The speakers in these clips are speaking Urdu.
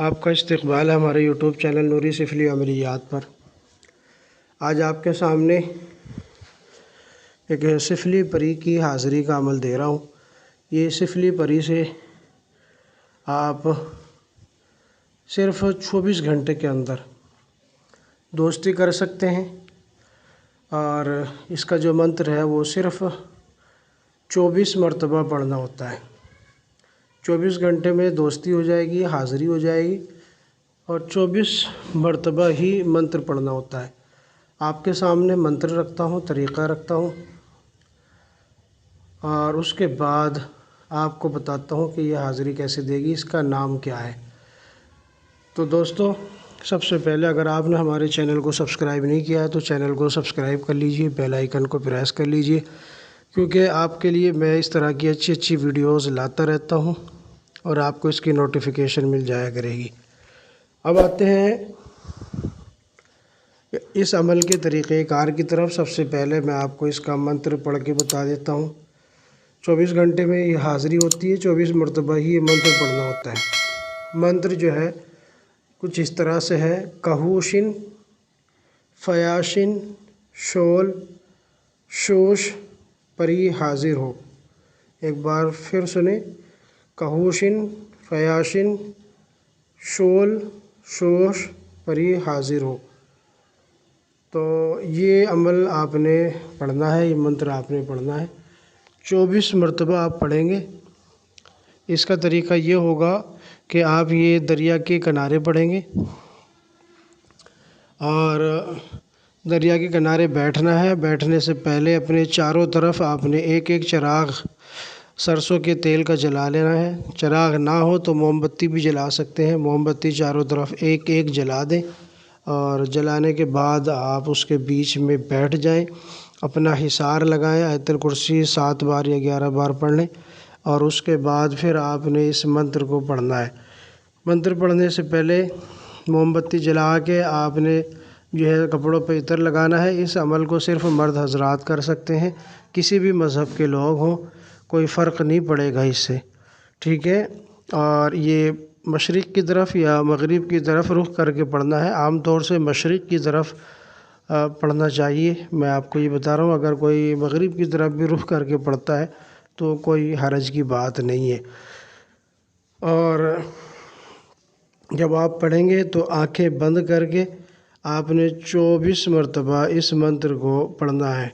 آپ کا استقبال ہے ہمارے یوٹیوب چینل نوری سفلی عملیات پر۔ آج آپ کے سامنے ایک سفلی پری کی حاضری کا عمل دے رہا ہوں۔ یہ سفلی پری سے آپ صرف 24 گھنٹے کے اندر دوستی کر سکتے ہیں، اور اس کا جو منتر ہے وہ صرف 24 مرتبہ پڑھنا ہوتا ہے۔ 24 گھنٹے میں دوستی ہو جائے گی، حاضری ہو جائے گی، اور 24 مرتبہ ہی منتر پڑھنا ہوتا ہے۔ آپ کے سامنے منتر رکھتا ہوں، طریقہ رکھتا ہوں، اور اس کے بعد آپ کو بتاتا ہوں کہ یہ حاضری کیسے دے گی، اس کا نام کیا ہے۔ تو دوستو، سب سے پہلے اگر آپ نے ہمارے چینل کو سبسکرائب نہیں کیا ہے تو چینل کو سبسکرائب کر لیجئے، بیل آئیکن کو پریس کر لیجئے، کیونکہ آپ کے لیے میں اس طرح کی اچھی ویڈیوز لاتا رہتا ہوں اور آپ کو اس کی نوٹیفیکیشن مل جایا کرے گی۔ اب آتے ہیں اس عمل کے طریقہ کار کی طرف۔ سب سے پہلے میں آپ کو اس کا منتر پڑھ کے بتا دیتا ہوں۔ 24 گھنٹے میں یہ حاضری ہوتی ہے، 24 مرتبہ ہی یہ منتر پڑھنا ہوتا ہے۔ منتر جو ہے کچھ اس طرح سے ہے: کہوشن فیاشن شول شوش پری حاضر ہو۔ ایک بار پھر سنیں: کہوشن فیاشن شول شوش پری حاضر ہو۔ تو یہ عمل آپ نے پڑھنا ہے، یہ منتر آپ نے پڑھنا ہے، 24 مرتبہ آپ پڑھیں گے۔ اس کا طریقہ یہ ہوگا کہ آپ یہ دریا کے کنارے پڑھیں گے، اور دریا کے کنارے بیٹھنا ہے۔ بیٹھنے سے پہلے اپنے چاروں طرف آپ نے ایک چراغ سرسوں کے تیل کا جلا لینا ہے۔ چراغ نہ ہو تو موم بتی بھی جلا سکتے ہیں۔ موم بتی چاروں طرف ایک جلا دیں، اور جلانے کے بعد آپ اس کے بیچ میں بیٹھ جائیں، اپنا حصار لگائیں، آیت الکرسی 7 بار یا 11 بار پڑھ لیں، اور اس کے بعد پھر آپ نے اس منتر کو پڑھنا ہے۔ منتر پڑھنے سے پہلے موم بتی جلا کے آپ نے جو ہے کپڑوں پہ عطر لگانا ہے۔ اس عمل کو صرف مرد حضرات کر سکتے ہیں، کسی بھی مذہب کے لوگ ہوں، کوئی فرق نہیں پڑے گا اس سے، ٹھیک ہے؟ اور یہ مشرق کی طرف یا مغرب کی طرف رخ کر کے پڑھنا ہے۔ عام طور سے مشرق کی طرف پڑھنا چاہیے، میں آپ کو یہ بتا رہا ہوں۔ اگر کوئی مغرب کی طرف بھی رخ کر کے پڑھتا ہے تو کوئی حرج کی بات نہیں ہے۔ اور جب آپ پڑھیں گے تو آنکھیں بند کر کے آپ نے 24 مرتبہ اس منتر کو پڑھنا ہے،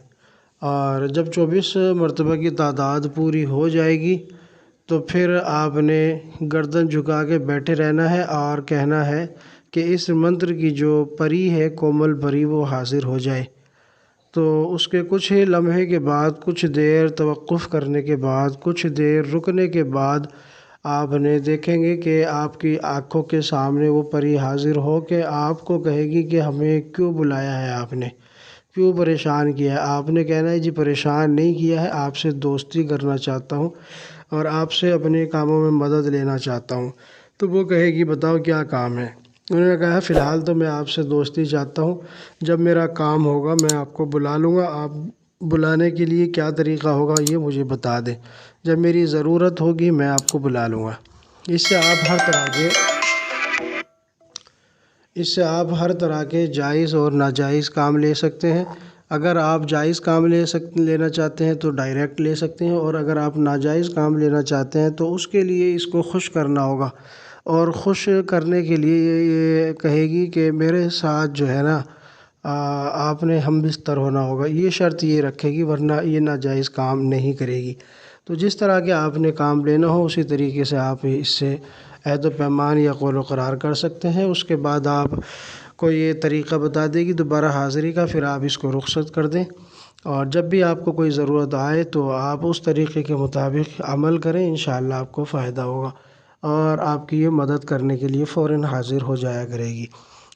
اور جب 24 مرتبہ کی تعداد پوری ہو جائے گی تو پھر آپ نے گردن جھکا کے بیٹھے رہنا ہے اور کہنا ہے کہ اس منتر کی جو پری ہے، کومل پری، وہ حاضر ہو جائے۔ تو اس کے کچھ لمحے کے بعد، کچھ دیر توقف کرنے کے بعد، کچھ دیر رکنے کے بعد آپ نے دیکھیں گے کہ آپ کی آنکھوں کے سامنے وہ پری حاضر ہو کے آپ کو کہے گی کہ ہمیں کیوں بلایا ہے، آپ نے کیوں پریشان کیا ہے۔ آپ نے کہنا ہے جی پریشان نہیں کیا ہے، آپ سے دوستی کرنا چاہتا ہوں اور آپ سے اپنے کاموں میں مدد لینا چاہتا ہوں۔ تو وہ کہے گی بتاؤ کیا کام ہے۔ انہوں نے کہا فی الحال تو میں آپ سے دوستی چاہتا ہوں، جب میرا کام ہوگا میں آپ کو بلا لوں گا، آپ بلانے کے لیے کیا طریقہ ہوگا یہ مجھے بتا دیں، جب میری ضرورت ہوگی میں آپ کو بلا لوں گا۔ اس سے آپ ہر طرح کے جائز اور ناجائز کام لے سکتے ہیں۔ اگر آپ جائز کام لینا چاہتے ہیں تو ڈائریکٹ لے سکتے ہیں، اور اگر آپ ناجائز کام لینا چاہتے ہیں تو اس کے لیے اس کو خوش کرنا ہوگا، اور خوش کرنے کے لیے یہ کہے گی کہ میرے ساتھ جو ہے نا آپ نے ہم بستر ہونا ہوگا، یہ شرط یہ رکھے گی، ورنہ یہ ناجائز کام نہیں کرے گی۔ تو جس طرح کے آپ نے کام لینا ہو اسی طریقے سے آپ اس سے عہد و پیمان یا قول و قرار کر سکتے ہیں۔ اس کے بعد آپ کو یہ طریقہ بتا دے گی دوبارہ حاضری کا، پھر آپ اس کو رخصت کر دیں، اور جب بھی آپ کو کوئی ضرورت آئے تو آپ اس طریقے کے مطابق عمل کریں، انشاءاللہ آپ کو فائدہ ہوگا، اور آپ کی یہ مدد کرنے کے لیے فوراً حاضر ہو جایا کرے گی۔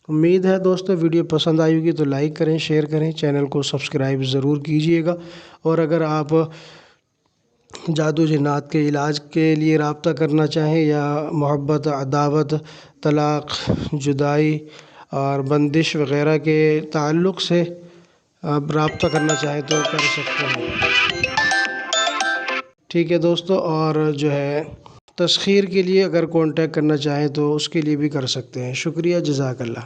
امید ہے دوستو ویڈیو پسند آئی ہوگی تو لائک کریں، شیئر کریں، چینل کو سبسکرائب ضرور کیجئے گا، اور اگر آپ جادو جنات کے علاج کے لیے رابطہ کرنا چاہیں، یا محبت، عداوت، طلاق، جدائی اور بندش وغیرہ کے تعلق سے آپ رابطہ کرنا چاہیں تو کر سکتے ہیں، ٹھیک ہے دوستو۔ اور جو ہے تسخیر کے لیے اگر کانٹیکٹ کرنا چاہیں تو اس کے لیے بھی کر سکتے ہیں۔ شکریہ، جزاک اللہ۔